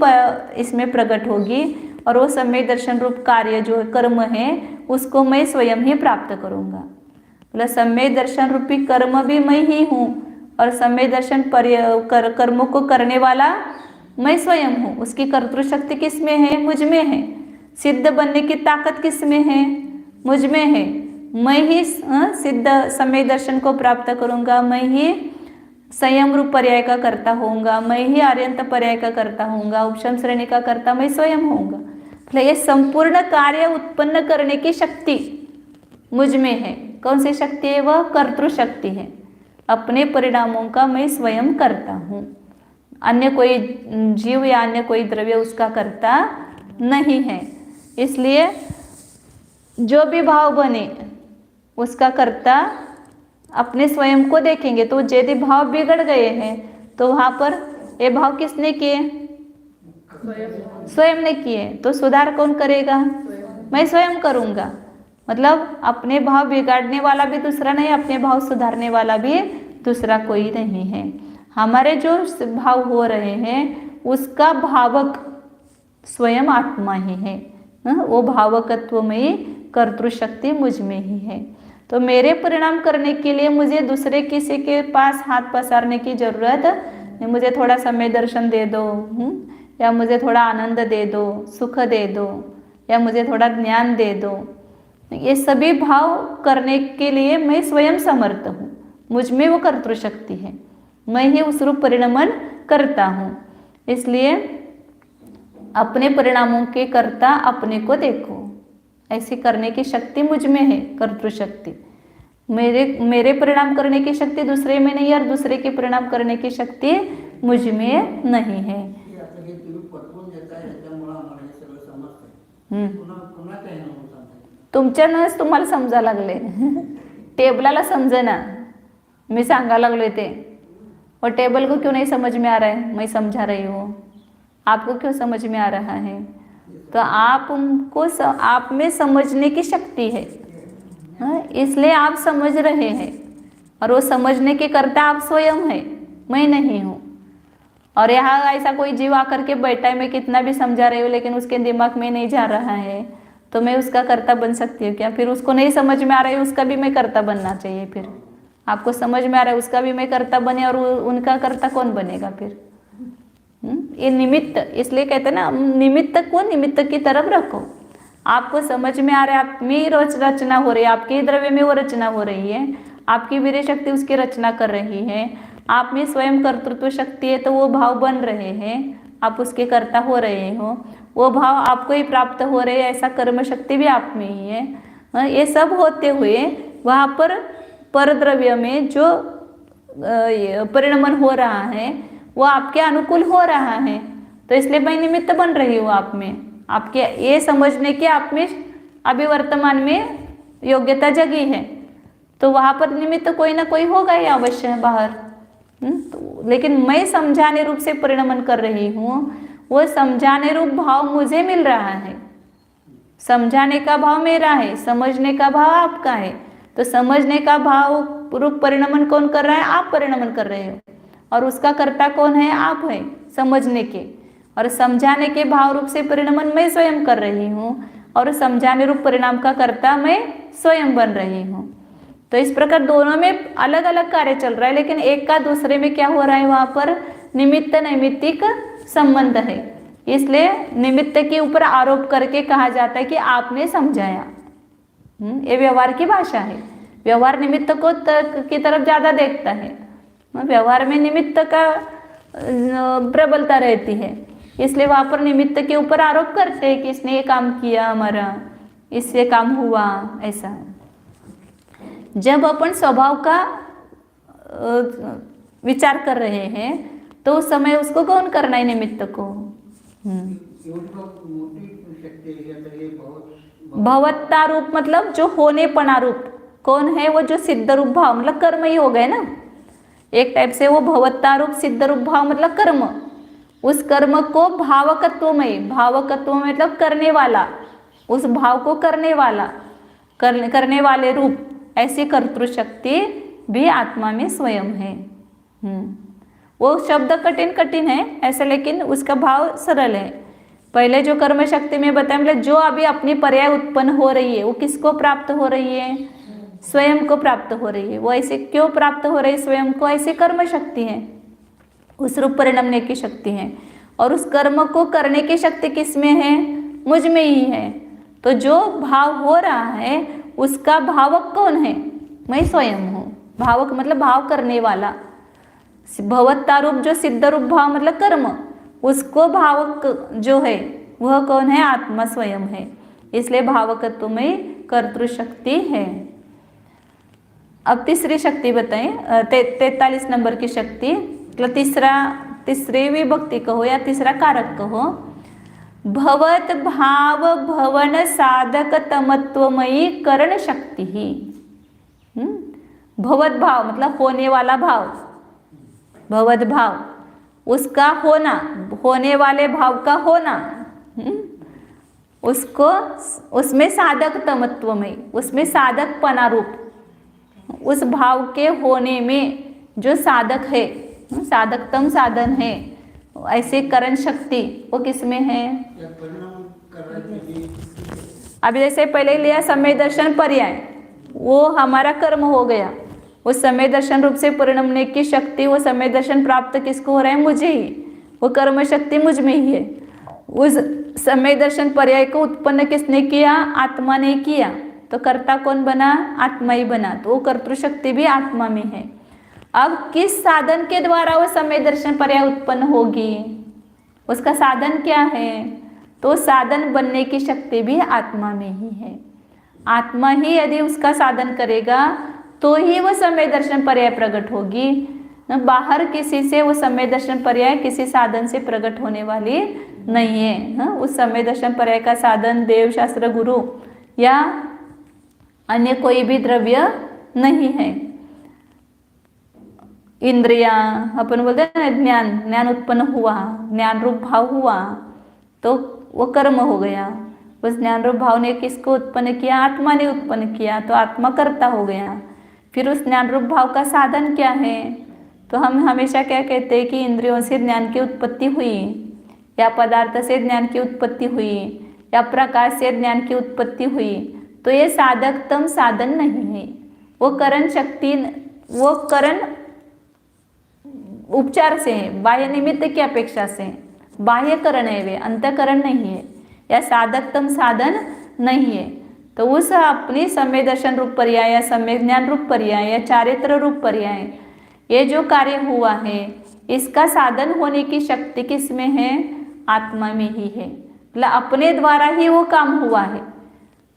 इसमें प्रकट होगी, और वो सम्यक दर्शन रूप कार्य जो कर्म है, उसको मैं स्वयं ही प्राप्त करूँगा। मतलब सम्यक दर्शन रूपी कर्म भी मैं ही हूँ, और सम्यक दर्शन कर्मों को करने वाला मैं स्वयं हूँ। उसकी कर्तृशक्ति किस में है? मुझ में है। सिद्ध बनने की ताकत किस में है? मुझ में है। मैं ही सिद्ध सम्यक दर्शन को प्राप्त करूँगा, मैं ही संयम रूप पर्याय का कर्ता होऊंगा, मैं ही आर्यंत पर्याय का कर्ता होऊंगा, उपशम श्रेणी का कर्ता मैं स्वयं होऊंगा। मतलब ये संपूर्ण कार्य उत्पन्न करने की शक्ति मुझ में है। कौन सी शक्ति है? वह कर्तृशक्ति है। अपने परिणामों का मैं स्वयं करता हूँ, अन्य कोई जीव या अन्य कोई द्रव्य उसका कर्ता नहीं है। इसलिए जो भी भाव बने उसका कर्ता अपने स्वयं को देखेंगे। तो यदि भाव बिगड़ गए हैं, तो वहाँ पर ये भाव किसने किए? स्वयं ने किए। तो सुधार कौन करेगा? मैं स्वयं करूँगा। मतलब अपने भाव बिगाड़ने वाला भी दूसरा नहीं, अपने भाव सुधारने वाला भी दूसरा कोई नहीं है। हमारे जो भाव हो रहे हैं उसका भावक स्वयं आत्मा ही है। वो भावकत्व में ही कर्तृशक्ति मुझ में ही है। तो मेरे परिणाम करने के लिए मुझे दूसरे किसी के पास हाथ पसारने की जरूरत नहीं। मुझे थोड़ा समय दर्शन दे दो, या मुझे थोड़ा आनंद दे दो, सुख दे दो, या मुझे थोड़ा ज्ञान दे दो, ये सभी भाव करने के लिए मैं स्वयं समर्थ हूँ। मुझ में वो कर्तृशक्ति है, मैं ही उस रूप परिणमन करता हूँ। इसलिए अपने परिणामों के कर्ता अपने को देखो। ऐसे करने की शक्ति मुझ में है, कर्तृ शक्ति। मेरे परिणाम करने की शक्ति दूसरे में नहीं है, और दूसरे के परिणाम करने की शक्ति मुझ में नहीं है। तुमच्यानंच तुम्हाला समजा लागले, टेबलाला समजेना, मी सांगा लागले ते, और टेबल को क्यों नहीं समझ में आ रहा है? मैं समझा रही हूँ, आपको क्यों समझ में आ रहा है? तो आप में समझने की शक्ति है, इसलिए आप समझ रहे हैं, और वो समझने के कर्ता आप स्वयं है, मैं नहीं हूँ। और यहाँ ऐसा कोई जीव आकर के बैठा है, मैं कितना भी समझा रही हूँ लेकिन उसके दिमाग में नहीं जा रहा है, तो मैं उसका कर्ता बन सकती हूँ क्या? फिर उसको नहीं समझ में आ रहा है, उसका भी मैं कर्ता बनना चाहिए। फिर आपको समझ में आ रहा है, उसका भी मैं कर्ता बने, और उनका कर्ता कौन बनेगा फिर? ये निमित्त, इसलिए कहते हैं ना, निमित्त को निमित्त की तरफ रखो। आपको समझ में आ रहा है, आप में रचना हो रही है, आपके द्रव्य में वो रचना हो रही है, आपकी वीर्य शक्ति उसकी रचना कर रही है, आप में स्वयं कर्तृत्व शक्ति है, तो वो भाव बन रहे हैं, आप उसके कर्ता हो रहे हो, वो भाव आपको ही प्राप्त हो रहे हैं, ऐसा कर्म शक्ति भी आप में ही है। ये सब होते हुए वहाँ पर परद्रव्य में जो परिणमन हो रहा है वो आपके अनुकूल हो रहा है, तो इसलिए मैं निमित्त बन रही हूँ आप में। आपके ये समझने की आप में अभी वर्तमान में योग्यता जगी है, तो वहाँ पर निमित्त कोई ना कोई होगा ही अवश्य बाहर। तो लेकिन मैं समझाने रूप से परिणमन कर रही हूँ, वो समझाने रूप भाव मुझे मिल रहा है, समझाने का भाव मेरा है, समझने का भाव आपका है। तो समझने का भाव रूप परिणमन कौन कर रहा है? आप परिणमन कर रहे हो, और उसका कर्ता कौन है? आप है समझने के। और समझाने के भाव रूप से परिणमन मैं स्वयं कर रही हूँ, और समझाने रूप परिणाम का कर्ता मैं स्वयं बन रही हूँ। तो इस प्रकार दोनों में अलग अलग कार्य चल रहा है, लेकिन एक का दूसरे में क्या हो रहा है? वहाँ पर निमित्त नैमित्तिक संबंध है, इसलिए निमित्त के ऊपर आरोप करके कहा जाता है कि आपने समझाया। ये व्यवहार की भाषा है। व्यवहार निमित्त को की तरफ ज्यादा देखता है, व्यवहार में निमित्त का प्रबलता रहती है, इसलिए वहाँ पर निमित्त के ऊपर आरोप करते हैं कि इसने ये काम किया, हमारा इससे काम हुआ। ऐसा जब अपन स्वभाव का विचार कर रहे हैं तो उस समय उसको कौन करना है? निमित्त को। भवत्ता रूप मतलब जो होनेपना रूप कौन है? वो जो सिद्ध रूप भाव मतलब कर्म ही हो गए ना, एक टाइप से वो भवत्ता रूप सिद्ध रूप भाव मतलब कर्म। उस कर्म को भावकत्वमय, भावकत्व मतलब करने वाला, उस भाव को करने वाला, करने वाले रूप, ऐसी कर्तृ शक्ति भी आत्मा में स्वयं है। वो शब्द कठिन है ऐसे, लेकिन उसका भाव सरल है। पहले जो कर्म शक्ति में बताया, मतलब जो अभी अपनी पर्याय उत्पन्न हो रही है वो किसको प्राप्त हो रही है? स्वयं को प्राप्त हो रही है। वो ऐसे क्यों प्राप्त हो रही है स्वयं को? ऐसे कर्म शक्ति है, उस रूप परिणमने की शक्ति है, और उस कर्म को करने की शक्ति किस में है? मुझ में ही है। तो जो भाव हो रहा है उसका भावक कौन है? मैं स्वयं हूँ। भावक मतलब भाव करने वाला। भवत्ता रूप जो सिद्ध रूप भाव मतलब कर्म, उसको भावक जो है वह कौन है? आत्मा स्वयं है। इसलिए भावकत्व में कर्तृ शक्ति है। अब तीसरी शक्ति बताएं, 43 नंबर की शक्ति, मतलब तीसरी विभक्ति कहो या तीसरा कारक कहो। भवत भाव भवन साधक तमत्वमयी करण शक्ति ही। भवत भाव मतलब होने वाला भाव, भवत भाव उसका होना, होने वाले भाव का होना, उसको उसमें साधक तमत्वमयी, उसमें साधक पना रूप, उस भाव के होने में जो साधक है, साधकतम साधन है, ऐसे करण शक्ति वो किसमें है? अभी जैसे पहले लिया समय दर्शन पर्याय, वो हमारा कर्म हो गया। उस समय दर्शन रूप से परिणमने की शक्ति, वो समय दर्शन प्राप्त किसको हो रहा है? मुझे ही। वो कर्म शक्ति मुझ में ही है। उस समय दर्शन पर्याय को उत्पन्न किसने किया? आत्मा ने किया। तो कर्ता कौन बना? आत्मा ही बना। तो वो कर्तृ शक्ति भी आत्मा में है। अब किस साधन के द्वारा वो समय दर्शन पर्याय उत्पन्न होगी? उसका साधन क्या है? तो साधन बनने की शक्ति भी आत्मा में ही है। आत्मा ही यदि उसका साधन करेगा तो ही वो समय दर्शन पर्याय प्रकट होगी। बाहर किसी से वो समय दर्शन पर्याय किसी साधन से प्रकट होने वाली नहीं है। उस समय दर्शन पर्याय का साधन देव, शास्त्र, गुरु या अन्य कोई भी द्रव्य नहीं है। इंद्रिया, अपन बोलते हैं ना, ज्ञान, ज्ञान उत्पन्न हुआ, ज्ञान रूप भाव हुआ तो वो कर्म हो गया। उस ज्ञान रूप भाव ने किसको उत्पन्न किया? आत्मा ने उत्पन्न किया, तो आत्मा कर्ता हो गया। फिर उस ज्ञान रूप भाव का साधन क्या है? तो हम हमेशा क्या कहते हैं कि इंद्रियों से ज्ञान की उत्पत्ति हुई, या पदार्थ से ज्ञान की उत्पत्ति हुई, या प्रकाश से ज्ञान की उत्पत्ति हुई। तो ये साधकतम साधन नहीं है। वो करण शक्ति, वो करण उपचार से है, बाह्य निमित्त की अपेक्षा से बाह्य करण है, वे अंतकरण नहीं है, या साधकतम साधन नहीं है। तो उस अपनी समय दर्शन रूप पर्याय या समय ज्ञान रूप पर्याय या चारित्र रूप पर्याय, ये जो कार्य हुआ है, इसका साधन होने की शक्ति किस में है? आत्मा में ही है। मतलब अपने द्वारा ही वो काम हुआ है।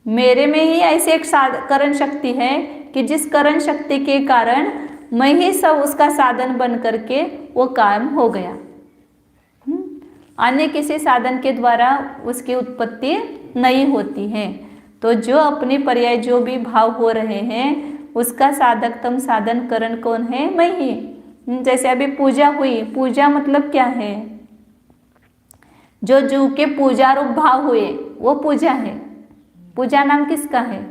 मेरे में ही ऐसी एक करण शक्ति है कि जिस करण शक्ति के कारण मैं ही सब उसका साधन बन करके वो काम हो गया। अन्य किसी साधन के द्वारा उसकी उत्पत्ति नहीं होती है। तो जो अपने पर्याय जो भी भाव हो रहे हैं उसका साधकतम साधन करण कौन है? मैं ही। जैसे अभी पूजा हुई, पूजा मतलब क्या है? जो जीव के पूजा रूप भाव हुए वो पूजा है। पूजा नाम किसका है?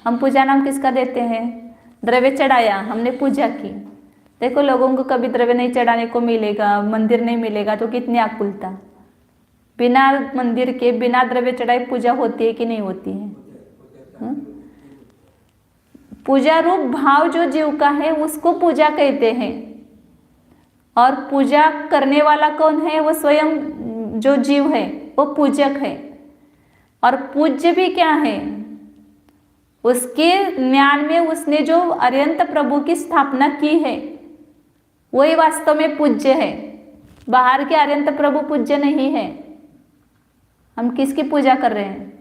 हम पूजा नाम किसका देते हैं? द्रव्य चढ़ाया, हमने पूजा की। देखो लोगों को कभी द्रव्य नहीं चढ़ाने को मिलेगा, मंदिर नहीं मिलेगा तो कितनी आकुलता। बिना मंदिर के, बिना द्रव्य चढ़ाए पूजा होती है कि नहीं होती है? पूजा रूप भाव जो जीव का है उसको पूजा कहते हैं। और पूजा करने वाला कौन है? वो स्वयं जो जीव है वो पूजक है। और पूज्य भी क्या है? उसके ज्ञान में उसने जो अरिहंत प्रभु की स्थापना की है वही वास्तव में पूज्य है। बाहर के अरिहंत प्रभु पूज्य नहीं है। हम किसकी पूजा कर रहे हैं?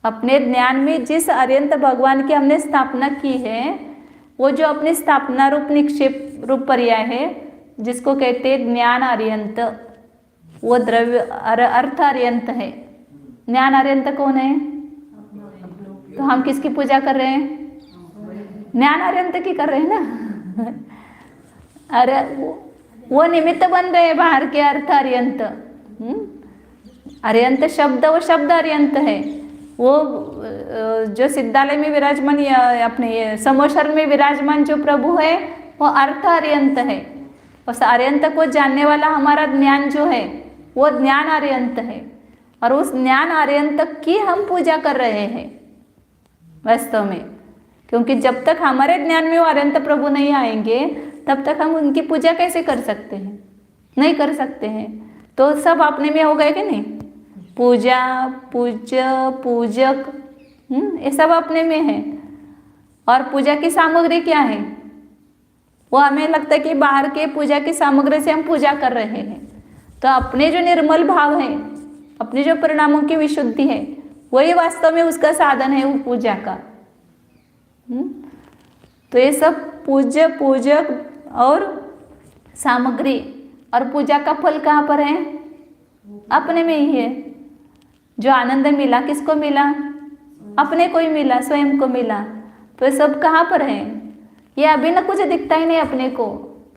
अपने ज्ञान में जिस अरिहंत भगवान की हमने स्थापना की है, वो जो अपनी स्थापना रूप निक्षेप रूप पर्याय है, जिसको कहते हैं ज्ञान अरिहंत, वो द्रव्य अर्थ अरिहंत है। ज्ञान अरिहंत कौन है? तो हम किसकी पूजा कर रहे हैं? ज्ञान अरिहंत की कर रहे हैं ना। अरे वो निमित्त बन रहे हैं बाहर के अर्थ अरिहंत। अरिहंत शब्द, वो शब्द अरिहंत है। वो जो सिद्धालय में विराजमान या अपने समोशर में विराजमान जो प्रभु है वो अर्थ अरिहंत है। उस अरिहंत को जानने वाला हमारा ज्ञान जो है वो ज्ञान अरिहंत है। और उस ज्ञान अरिहंत की हम पूजा कर रहे हैं वास्तव में। क्योंकि जब तक हमारे ज्ञान में वो अरिहंत प्रभु नहीं आएंगे तब तक हम उनकी पूजा कैसे कर सकते हैं? नहीं कर सकते हैं। तो सब अपने में हो गए कि नहीं? पूजा, पूज्य, पूजक, ये सब अपने में है। और पूजा की सामग्री क्या है? वो हमें लगता है कि बाहर के पूजा की सामग्री से हम पूजा कर रहे हैं। तो अपने जो निर्मल भाव है, अपने जो परिणामों की विशुद्धि है, वही वास्तव में उसका साधन है वो पूजा का। तो ये सब पूज्य, पूजक और सामग्री। और पूजा का फल कहाँ पर है? अपने में ही है। जो आनंद मिला किसको मिला? अपने को ही मिला, स्वयं को मिला। तो ये सब कहाँ पर है? ये अभी ना कुछ दिखता ही नहीं अपने को।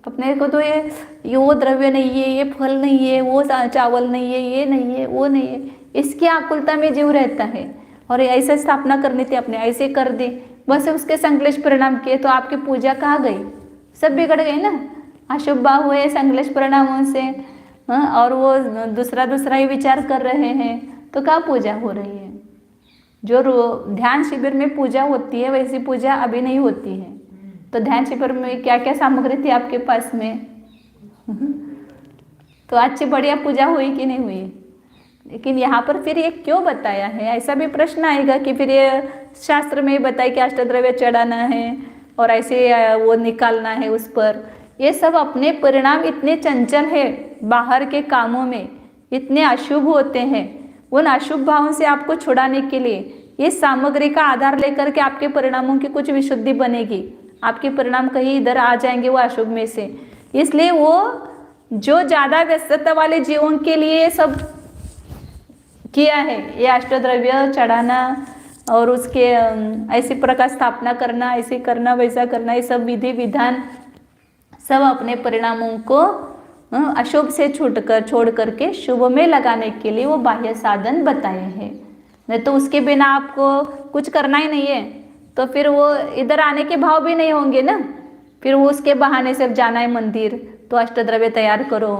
अपने को तो ये वो द्रव्य नहीं है, ये फल नहीं है, वो चावल नहीं है, ये नहीं है, वो नहीं है, इसकी आकुलता में जीव रहता है। और ऐसे स्थापना करनी थी अपने, ऐसे कर दी, बस उसके संश्लेष परिणाम किए तो आपकी पूजा कहाँ गई? सब बिगड़ गई ना। अशुभ भाव हुए संश्लेष परिणामों से। और वो दूसरा ही विचार कर रहे हैं तो क्या पूजा हो रही है? जो ध्यान शिविर में पूजा होती है वैसी पूजा अभी नहीं होती है। तो ध्यान शिविर में क्या क्या सामग्री थी आपके पास में? तो अच्छी बढ़िया पूजा हुई कि नहीं हुई? लेकिन यहाँ पर फिर ये क्यों बताया है? ऐसा भी प्रश्न आएगा कि फिर ये शास्त्र में बताया कि अष्टद्रव्य चढ़ाना है और ऐसे वो निकालना है उस पर। ये सब अपने परिणाम इतने चंचल है बाहर के कामों में इतने अशुभ होते हैं, उन अशुभ भावों से आपको छुड़ाने के लिए ये सामग्री का आधार लेकर के आपके परिणामों की कुछ विशुद्धि बनेगी। आपके परिणाम कहीं इधर आ जाएंगे वो अशुभ में से। इसलिए वो जो ज्यादा व्यस्तता वाले जीवों के लिए ये सब किया है, ये अष्टद्रव्य चढ़ाना और उसके ऐसी प्रकार स्थापना करना, ऐसे करना वैसा करना, ये सब विधि विधान सब अपने परिणामों को अशुभ से छोड़ करके शुभ में लगाने के लिए वो बाह्य साधन बताए हैं। नहीं तो उसके बिना आपको कुछ करना ही नहीं है, तो फिर वो इधर आने के भाव भी नहीं होंगे ना। फिर वो उसके बहाने से जाना है मंदिर तो अष्टद्रव्य तैयार करो,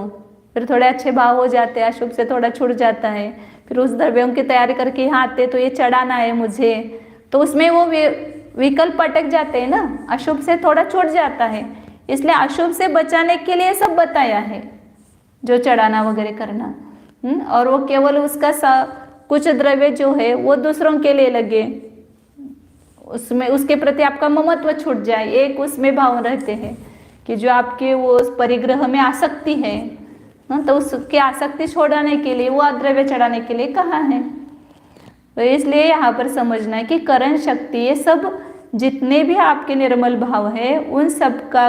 फिर थोड़े अच्छे भाव हो जाते हैं, अशुभ से थोड़ा छूट जाता है, फिर उस द्रव्यों की तैयारी करके यहाँ आते तो ये चढ़ाना है मुझे, तो उसमें वो विकल्प अटक जाते हैं ना, अशुभ से थोड़ा छूट जाता है। इसलिए अशुभ से बचाने के लिए सब बताया है, जो चढ़ाना वगैरह करना। और वो केवल उसका कुछ द्रव्य जो है वो दूसरों के लिए लगे, उसमें उसके प्रति आपका ममत्व छूट जाए। एक उसमें भाव रहते हैं कि जो आपके वो उस परिग्रह में आसक्ति है, तो उसकी आसक्ति छोड़ाने के लिए वो द्रव्य चढ़ाने के लिए कहा है। तो इसलिए यहाँ पर समझना है कि करण शक्ति ये सब जितने भी आपके निर्मल भाव है उन सब का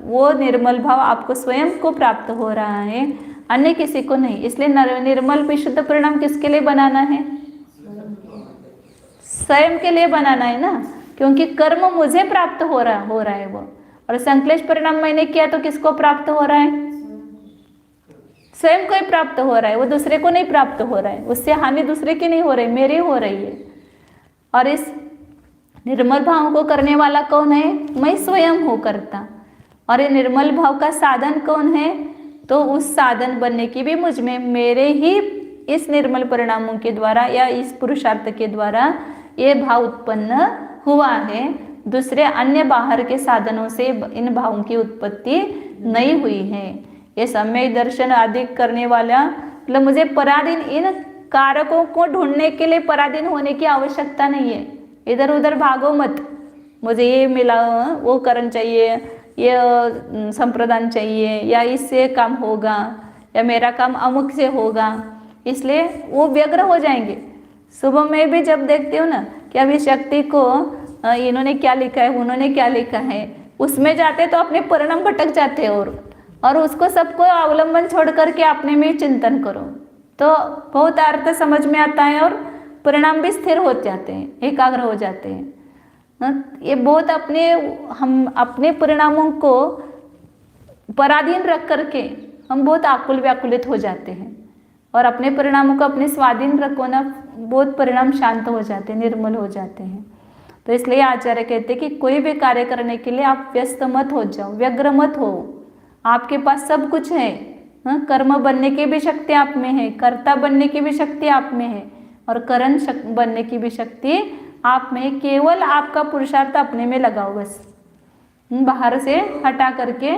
वो निर्मल भाव आपको स्वयं को प्राप्त हो रहा है, अन्य किसी को नहीं। इसलिए निर्मल विशुद्ध परिणाम किसके लिए बनाना है? स्वयं के लिए बनाना है ना, क्योंकि कर्म मुझे प्राप्त हो रहा है वो, और संक्लेश परिणाम मैंने किया तो किसको प्राप्त हो रहा है? स्वयं को ही प्राप्त हो रहा है, वो दूसरे को नहीं प्राप्त हो रहा है। उससे हानि दूसरे की नहीं हो रही, मेरी हो रही है। और इस निर्मल भाव को करने वाला कौन है? मैं स्वयं हूँ करता। और ये निर्मल भाव का साधन कौन है? तो उस साधन बनने की भी मुझ में, मेरे ही इस निर्मल परिणामों के द्वारा या इस पुरुषार्थ के द्वारा ये भाव उत्पन्न हुआ है। दूसरे अन्य बाहर के साधनों से इन भावों की उत्पत्ति नहीं हुई है। ये सम्यक दर्शन आदि करने वाला मतलब मुझे पराधीन, इन कारकों को ढूंढने के लिए पराधीन होने की आवश्यकता नहीं है। इधर उधर भागो मत, मुझे ये मिला, वो करण चाहिए, ये संप्रदान चाहिए, या इससे काम होगा, या मेरा काम अमुक से होगा, इसलिए वो व्यग्र हो जाएंगे। सुबह में भी जब देखते हो ना कि अभी शक्ति को इन्होंने क्या लिखा है, उन्होंने क्या लिखा है, उसमें जाते तो अपने परिणाम भटक जाते और उसको सबको अवलंबन छोड़ करके अपने में चिंतन करो तो बहुत अर्थ समझ में आता है और परिणाम भी स्थिर हो जाते हैं, एकाग्र हो जाते हैं। ये बहुत हम अपने परिणामों को पराधीन रख करके हम बहुत आकुल व्याकुलित हो जाते हैं, और अपने परिणामों को अपने स्वाधीन रखो ना, बहुत परिणाम शांत हो जाते हैं, निर्मल हो जाते हैं। तो इसलिए आचार्य कहते हैं कि कोई भी कार्य करने के लिए आप व्यस्त मत हो जाओ, व्यग्र मत हो। आपके पास सब कुछ है, कर्म बनने की भी शक्ति आप में है, कर्ता बनने की भी शक्ति आप में है, और करण बनने की भी शक्ति आप में है। केवल आपका पुरुषार्थ अपने में लगाओ, बस बाहर से हटा करके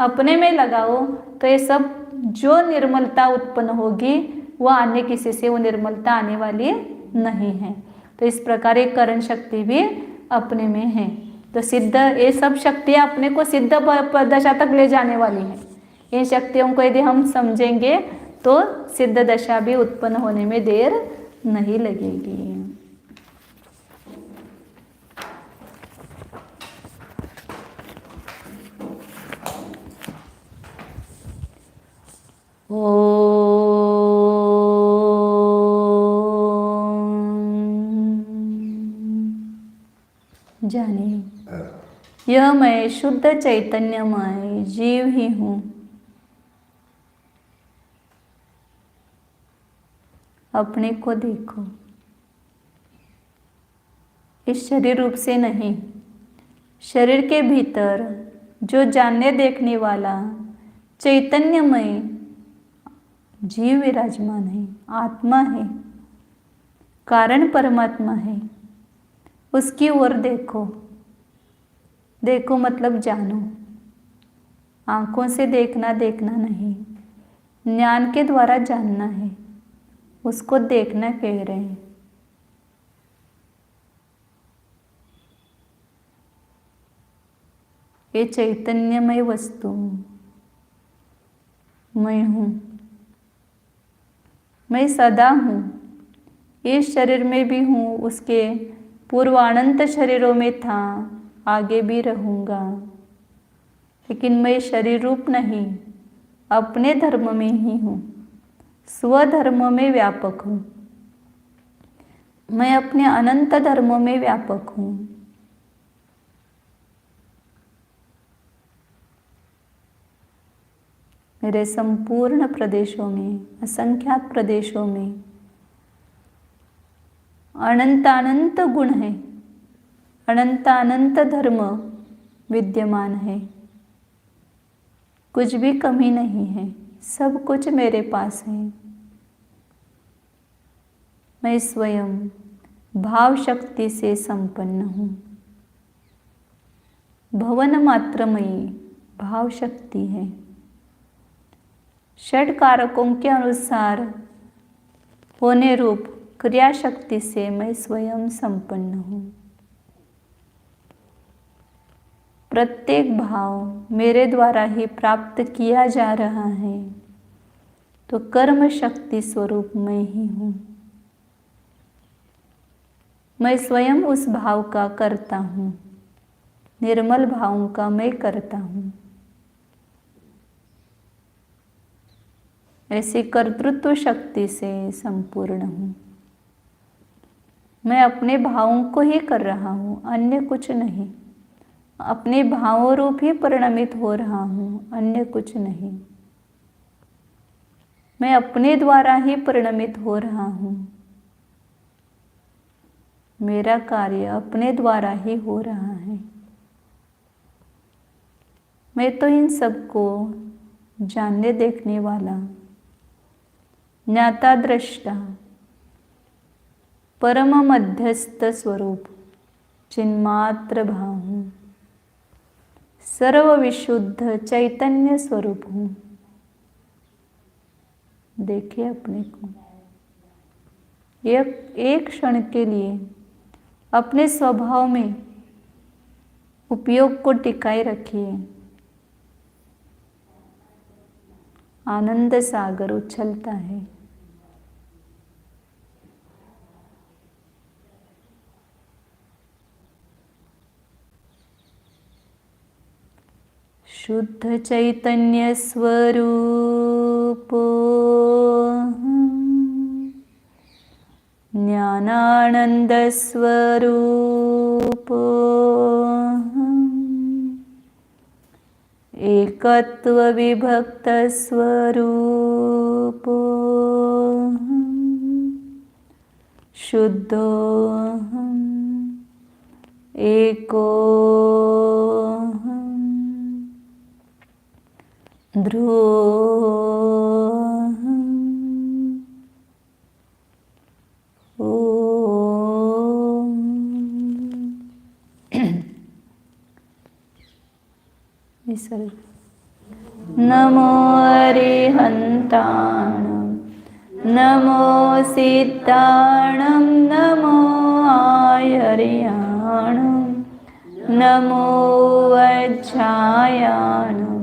अपने में लगाओ, तो ये सब जो निर्मलता उत्पन्न होगी वह अन्य किसी से वो निर्मलता आने वाली नहीं है। तो इस प्रकार एक करण शक्ति भी अपने में है। तो सिद्ध, ये सब शक्तियाँ अपने को सिद्ध दशा तक ले जाने वाली हैं। इन शक्तियों को यदि हम समझेंगे तो सिद्ध दशा भी उत्पन्न होने में देर नहीं लगेगी। जानिए, यह मैं शुद्ध चैतन्यमय जीव ही हूँ। अपने को देखो, इस शरीर रूप से नहीं, शरीर के भीतर जो जानने देखने वाला चैतन्यमय जीव विराजमान है, आत्मा है, कारण परमात्मा है, उसकी ओर देखो। देखो मतलब जानो, आंखों से देखना नहीं, ज्ञान के द्वारा जानना है, उसको देखना कह रहे हैं। ये चैतन्यमय वस्तु मैं हूँ, मैं सदा हूँ, इस शरीर में भी हूँ, उसके पूर्व अनंत शरीरों में था, आगे भी रहूँगा। लेकिन मैं शरीर रूप नहीं, अपने धर्म में ही हूँ, स्वधर्म में व्यापक हूँ। मैं अपने अनंत धर्मों में व्यापक हूँ। मेरे संपूर्ण प्रदेशों में, असंख्यात प्रदेशों में अनंत अनंत गुण है, अनंत अनंत धर्म विद्यमान है। कुछ भी कमी नहीं है, सब कुछ मेरे पास है। मैं स्वयं भाव शक्ति से संपन्न हूँ। भवन मात्रमयी भाव शक्ति है। षड कारकों के अनुसार होने रूप क्रिया शक्ति से मैं स्वयं संपन्न हूँ। प्रत्येक भाव मेरे द्वारा ही प्राप्त किया जा रहा है, तो कर्म शक्ति स्वरूप मैं ही हूँ। मैं स्वयं उस भाव का करता हूँ, निर्मल भावों का मैं करता हूँ। ऐसी कर्तृत्व शक्ति से संपूर्ण हूँ। मैं अपने भावों को ही कर रहा हूँ, अन्य कुछ नहीं। अपने भावों रूप ही परिणमित हो रहा हूँ, अन्य कुछ नहीं। मैं अपने द्वारा ही परिणमित हो रहा हूँ। मेरा कार्य अपने द्वारा ही हो रहा है। मैं तो इन सबको जानने देखने वाला, ज्ञाता दृष्टा, परम मध्यस्थ स्वरूप चिन्मात्र भाव हूँ। सर्व विशुद्ध चैतन्य स्वरूप हूँ। देखिए अपने को, एक क्षण के लिए अपने स्वभाव में उपयोग को टिकाए रखिए। आनंद सागर उछलता है। शुद्ध चैतन्य स्वरूप ज्ञानानंद स्वरूप एकत्व विभक्त स्वरूप शुद्धोऽहम् एकोऽहम् ध्रुवोऽहम् ओम। नमो अरिहन्ताणं, नमो सिद्धाणं, नमो आयर्याणं, नमो वज्रायाणं,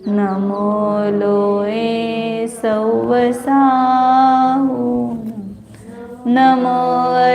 नमो लोये सौवसाहुनं, नमो